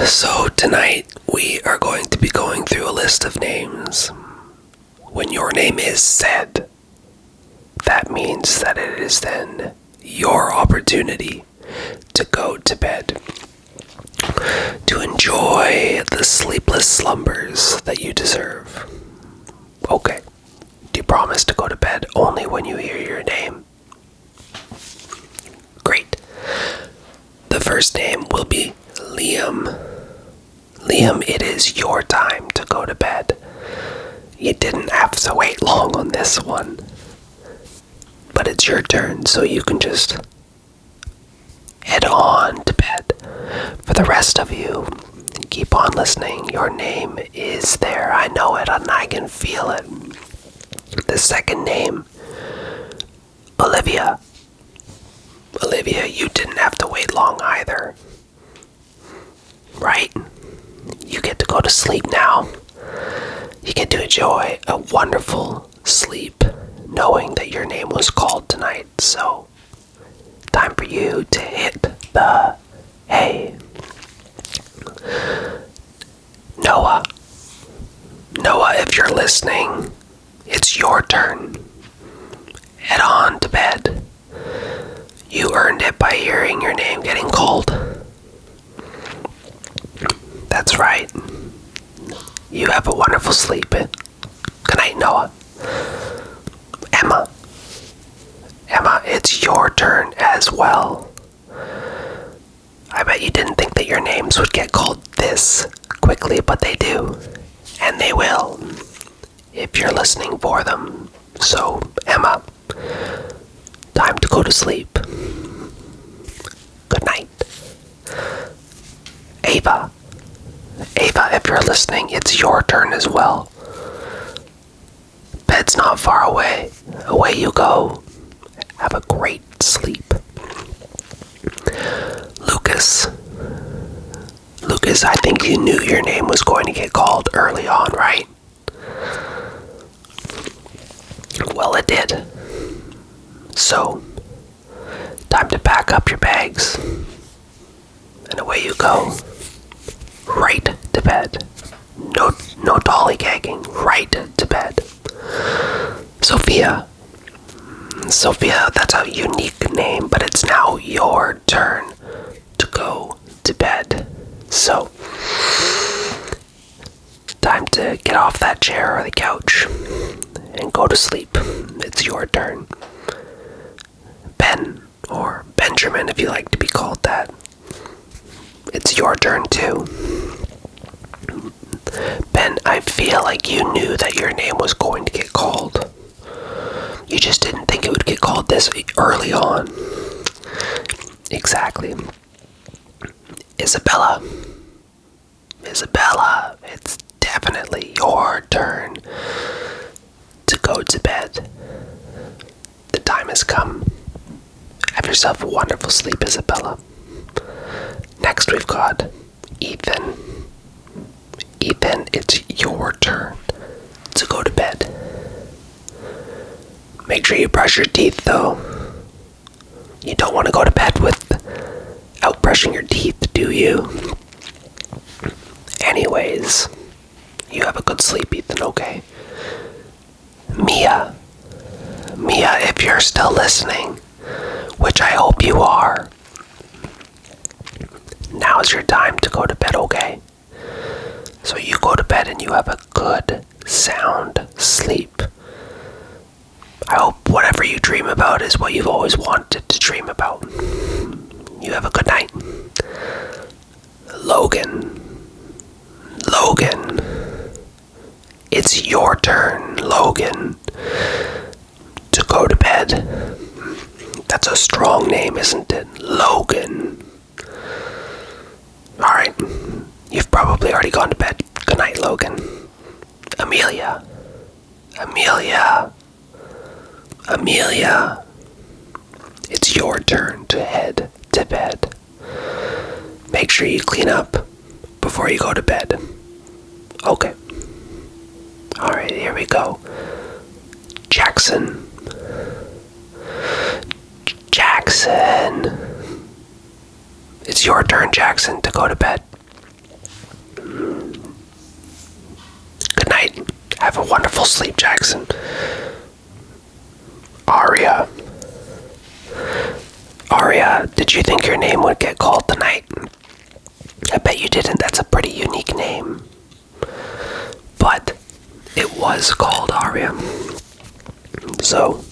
So tonight we are going to be going through a list of names. When your name is said, that means that it is then your opportunity to go to bed, to enjoy the sleepless slumbers that you deserve. Okay, do you promise to go to bed only when you hear your name? Great. The first name will be Liam. Liam, it is your time to go to bed. You didn't have to wait long on this one. But it's your turn, so you can just head on to bed. For the rest of you, keep on listening. Your name is there. I know it and I can feel it. The second name, Olivia. Olivia, you didn't have to wait long either. Right? You get to go to sleep now. You get to enjoy a wonderful sleep knowing that your name was called tonight. So, time for you to hit the hay. Noah. Noah, if you're listening, it's your turn. Head on to bed. You earned it by hearing your name getting called. That's right. You have a wonderful sleep. Good night, Noah. Emma. Emma, it's your turn as well. I bet you didn't think that your names would get called this quickly, but they do. And they will, if you're listening for them. So, Emma, time to go to sleep. Good night. Ava. Ava, if you're listening, it's your turn as well. Bed's not far away. Away you go. Have a great sleep. Lucas. Lucas, I think you knew your name was going to get called early on, right? Well, it did. So, time to pack up your bags. And away you go. Right to bed. No dollygagging. Right to bed. Sophia. Sophia, that's a unique name, but it's now your turn to go to bed. So, time to get off that chair or the couch and go to sleep. It's your turn. Ben, or Benjamin if you like to be called that. It's your turn too. Ben, I feel like you knew that your name was going to get called. You just didn't think it would get called this early on. Exactly. Isabella. Isabella, it's definitely your turn to go to bed. The time has come. Have yourself a wonderful sleep, Isabella. Next we've got Ethan. Ethan, it's your turn to go to bed. Make sure you brush your teeth though. You don't want to go to bed without brushing your teeth, do you? Anyways, you have a good sleep, Ethan, okay? Mia. Mia, if you're still listening, which I hope you are, now's your time to go to bed, okay? So you go to bed and you have a good, sound sleep. I hope whatever you dream about is what you've always wanted to dream about. You have a good night. Logan. Logan. It's your turn, Logan, to go to bed. That's a strong name, isn't it? Logan. Alright, you've probably already gone to bed. Good night, Logan. Amelia. Amelia. Amelia. It's your turn to head to bed. Make sure you clean up before you go to bed. Okay. Alright, here we go. Jackson. Jackson. It's your turn, Jackson, to go to bed. night. Have a wonderful sleep, Jackson. Aria. Aria, did you think your name would get called tonight? I bet you didn't. That's a pretty unique name. But it was called Aria. So,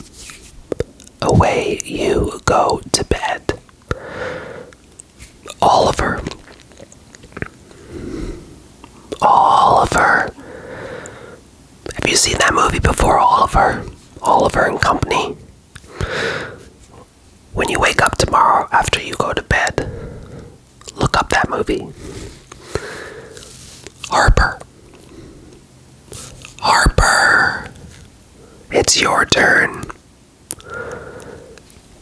away you go to bed. Oliver. Oliver. Have you seen that movie before, Oliver? Oliver and Company? When you wake up tomorrow after you go to bed, look up that movie. Harper. Harper. It's your turn.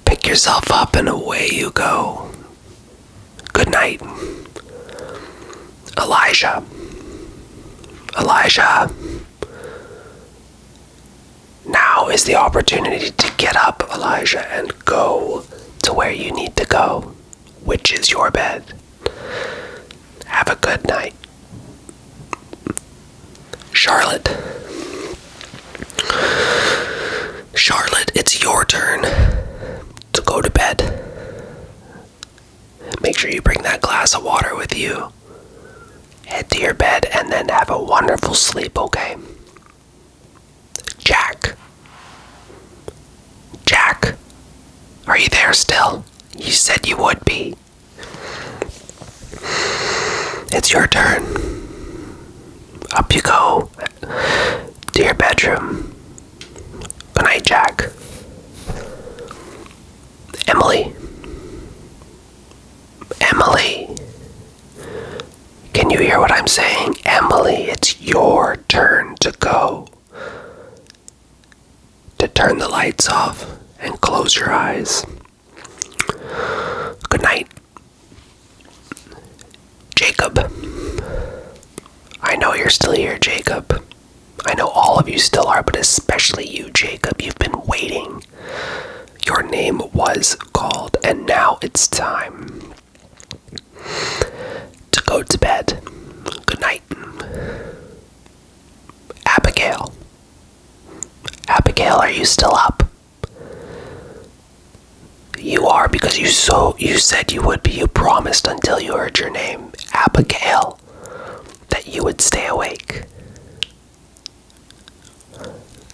Pick yourself up and away you go. Good night. Elijah. Elijah. Now is the opportunity to get up, Elijah, and go to where you need to go, which is your bed. Have a good night. Charlotte. Charlotte, it's your turn to go to bed. Make sure you bring that glass of water with you. Head to your bed and then have a wonderful sleep, okay? Jack. Jack, are you there still? You said you would be. It's your turn. Up you go to your bedroom. Good night, Jack. Emily. Emily. Can you hear what I'm saying? Emily, it's your turn to go. To turn the lights off and close your eyes. Good night. Jacob. I know you're still here, Jacob. I know all of you still are, but especially you, Jacob. You've been waiting. Your name was called, and now it's time to go to bed. Good night. Abigail. Abigail, are you still up? You are, because you said you would be. You promised until you heard your name, Abigail, that you would stay awake.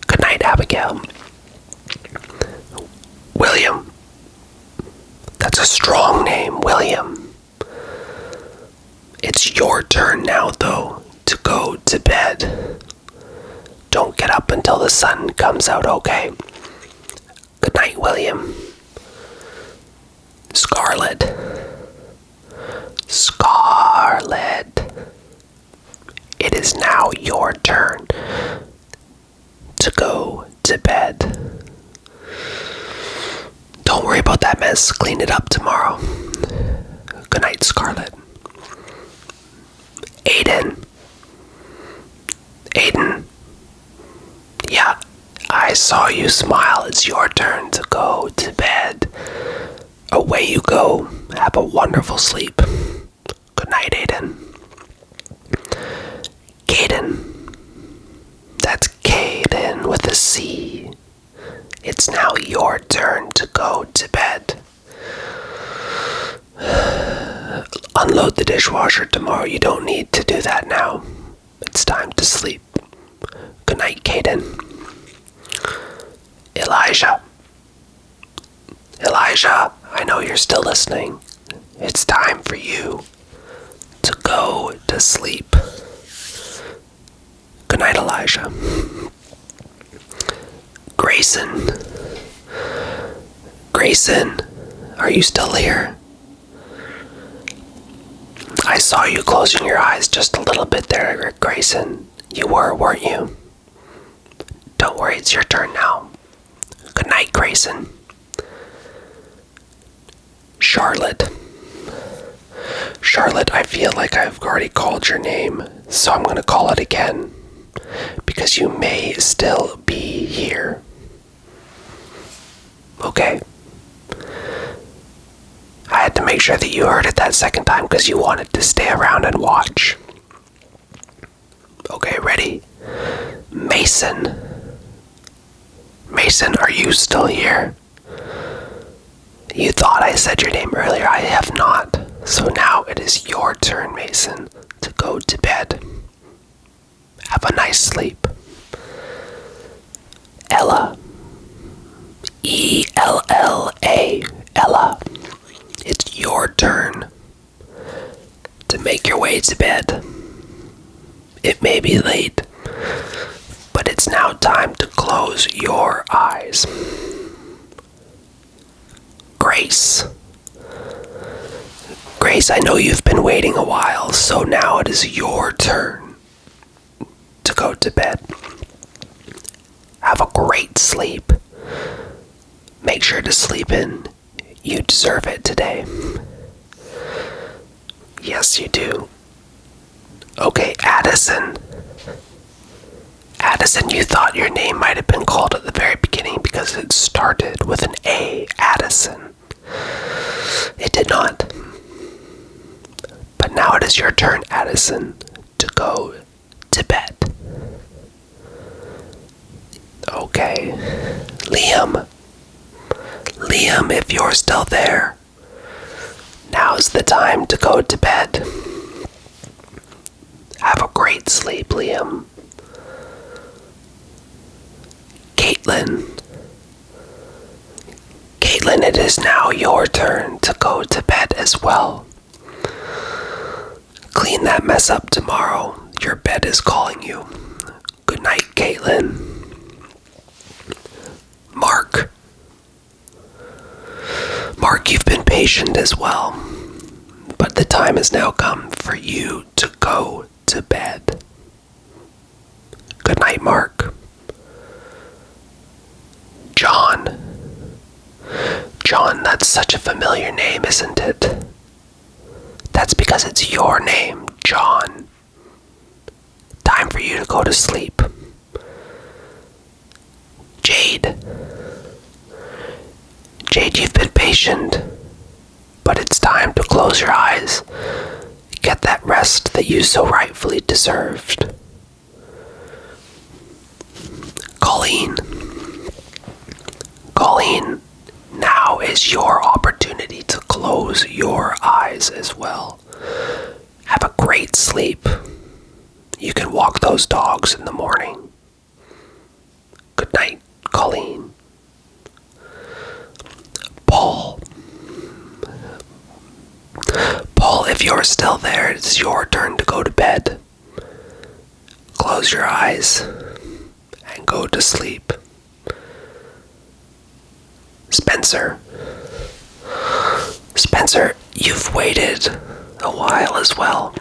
Good night, Abigail. William. That's a strong name, William. It's your turn now, though, to go to bed. Don't get up until the sun comes out, okay? Good night, William. Scarlett. Scarlett. It is now your turn to go to bed. Don't worry about that mess. Clean it up tomorrow. Good night, Scarlett. Aiden. Aiden. Yeah, I saw you smile. It's your turn to go to bed. Away you go. Have a wonderful sleep. Good night, Aiden. Caden. That's Caden with a C. It's now your turn to go to bed. Unload the dishwasher tomorrow. You don't need to do that now. It's time to sleep. Good night, Caden. Elijah. Elijah, I know you're still listening. It's time for you to go to sleep. Good night, Elijah. Grayson. Grayson, are you still here? I saw you closing your eyes just a little bit there, Grayson. You were, weren't you? Don't worry, it's your turn now. Good night, Grayson. Charlotte. Charlotte, I feel like I've already called your name, so I'm going to call it again, because you may still be here. Okay? I had to make sure that you heard it that second time because you wanted to stay around and watch. Okay, ready? Mason. Mason, are you still here? You thought I said your name earlier. I have not. So now it is your turn, Mason, to go to bed. Have a nice sleep. Ella. E-L-L-A. Ella. It's your turn to make your way to bed. It may be late, but it's now time to close your eyes. Grace. Grace, I know you've been waiting a while, so now it is your turn to go to bed. Have a great sleep. Make sure to sleep in. You deserve it today. Yes, you do. Okay, Addison. Addison, you thought your name might have been called at the very beginning because it started with an A. Addison. It did not. But now it is your turn, Addison, to go to bed. Okay. Liam. Liam, if you're still there, now's the time to go to bed. Have a great sleep, Liam. Caitlin. Caitlin, it is now your turn to go to bed as well. Clean that mess up tomorrow. Your bed is calling you. Good night, Caitlin. Mark. Mark, you've been patient as well, but the time has now come for you to go to bed. Good night, Mark. John. John, that's such a familiar name, isn't it? That's because it's your name, John. Time for you to go to sleep. Jade. Jade, you've been patient, but it's time to close your eyes. Get that rest that you so rightfully deserved. Colleen. Colleen, now is your opportunity to close your eyes as well. Have a great sleep. You can walk those dogs in the morning. Good night, Colleen. Paul. Paul, if you're still there, it's your turn to go to bed. Close your eyes and go to sleep. Spencer. Spencer, you've waited a while as well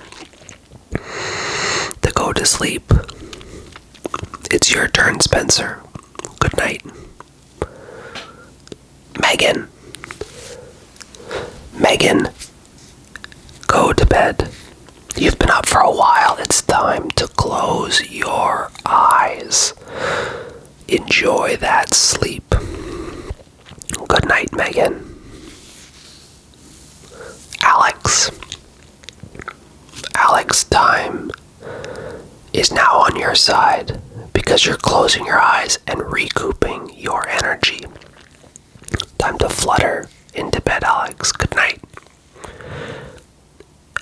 to go to sleep. It's your turn, Spencer. Good night. Megan. Megan, go to bed. You've been up for a while. It's time to close your eyes. Enjoy that sleep. Good night, Megan. Alex. Alex, time is now on your side because you're closing your eyes and recouping your energy. Time to flutter into bed, Alex. Good night.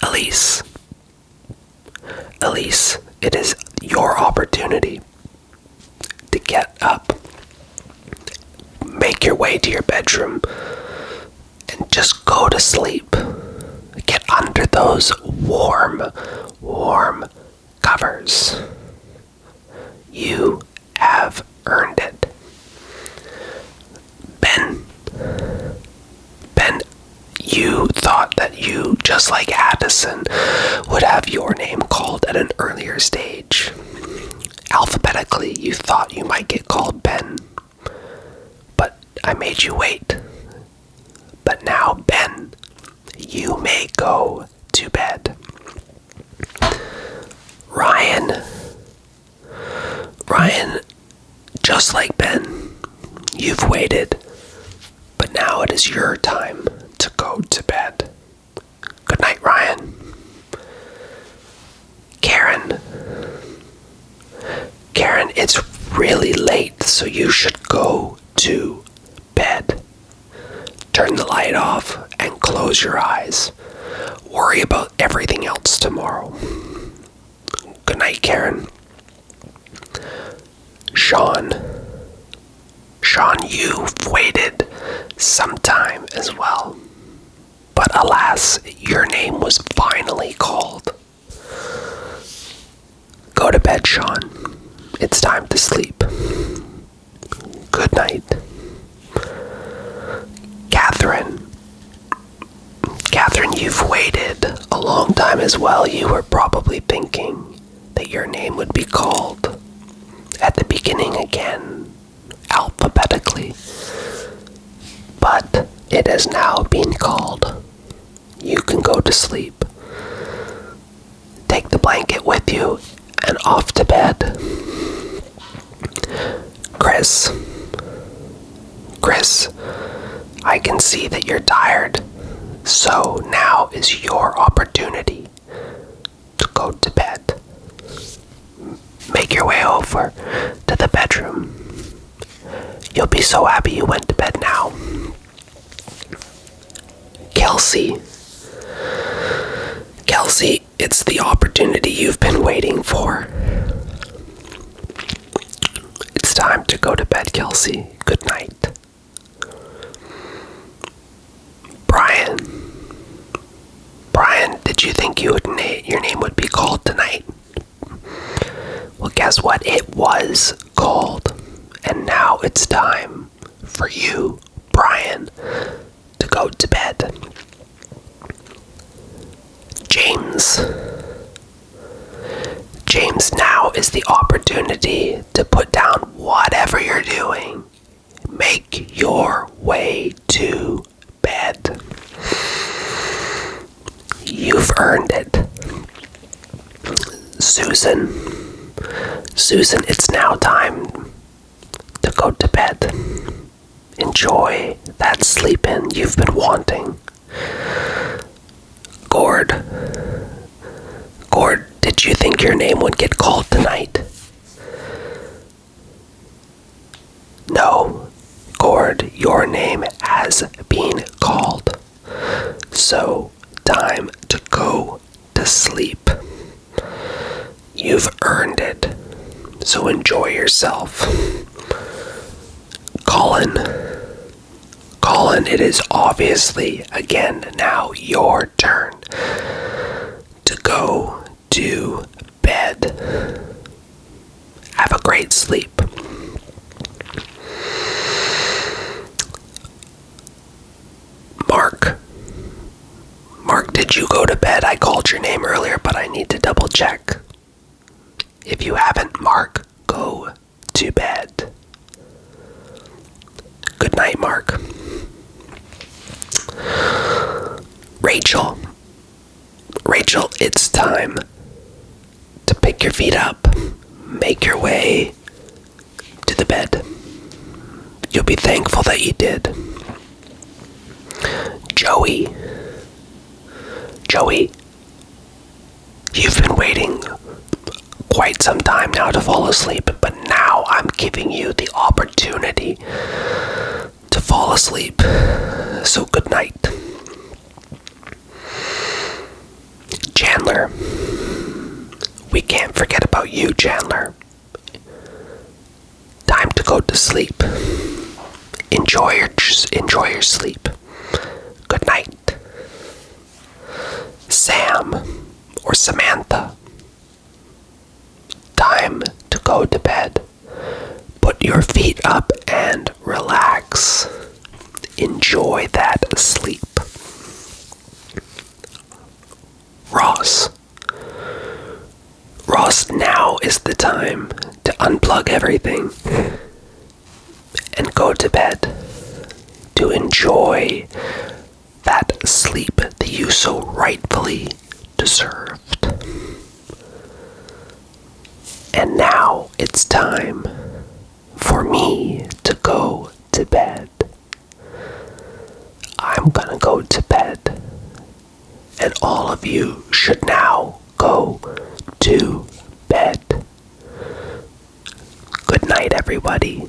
Elise. Elise, it is your opportunity to get up. Make your way to your bedroom and just go to sleep. Get under those warm covers. You have earned it. Ben, you thought that you, just like Addison, would have your name called at an earlier stage. Alphabetically, you thought you might get called Ben, but I made you wait. But now, Ben, you may go to bed. Ryan, just like Ben, you've waited, but now it is your time to go to bed. Good night, Ryan. Karen, it's really late, so you should go to bed. Turn the light off and close your eyes. Worry about everything else tomorrow. Good night, Karen. Sean, you've waited some time as well. But alas, your name was finally called. Go to bed, Sean. It's time to sleep. Good night. Catherine, you've waited a long time as well. You were probably thinking that your name would be called at the beginning again, alphabetically. But it has now been called. You can go to sleep. Take the blanket with you and off to bed. Chris, I can see that you're tired, so now is your opportunity to go to bed. Make your way over to the bedroom. You'll be so happy you went to bed now. Kelsey, it's the opportunity you've been waiting for. It's time to go to bed, Kelsey. Good night. Brian, did you think your name would be called tonight? Well, guess what? It was called. And now it's time for you, Brian, to go to bed. James, now is the opportunity to put down whatever you're doing. Make your way to bed. You've earned it. Susan, it's now time to go to bed. Enjoy that sleep-in you've been wanting. Gord, did you think your name would get called tonight? No, Gord, your name has been called. So, time to go to sleep. You've earned it, so enjoy yourself. Colin, it is obviously again now your turn to go to bed. Have a great sleep. Mark, did you go to bed? I called your name earlier, but I need to double check. If you haven't, Mark, go to bed. Good night, Mark. Rachel, it's time to pick your feet up, make your way to the bed. You'll be thankful that you did. Joey, you've been waiting quite some time now to fall asleep, but now I'm giving you the opportunity to fall asleep. So good night. Chandler, we can't forget about you, Chandler. Time to go to sleep. Enjoy your sleep. Good night. Sam or Samantha, time to go to bed. Put your feet up and relax. Enjoy that sleep. Ross, now is the time to unplug everything and go to bed to enjoy that sleep that you so rightfully deserved. And now it's time for me to go to bed. I'm gonna go to bed, and all of you should now go to bed. night, everybody.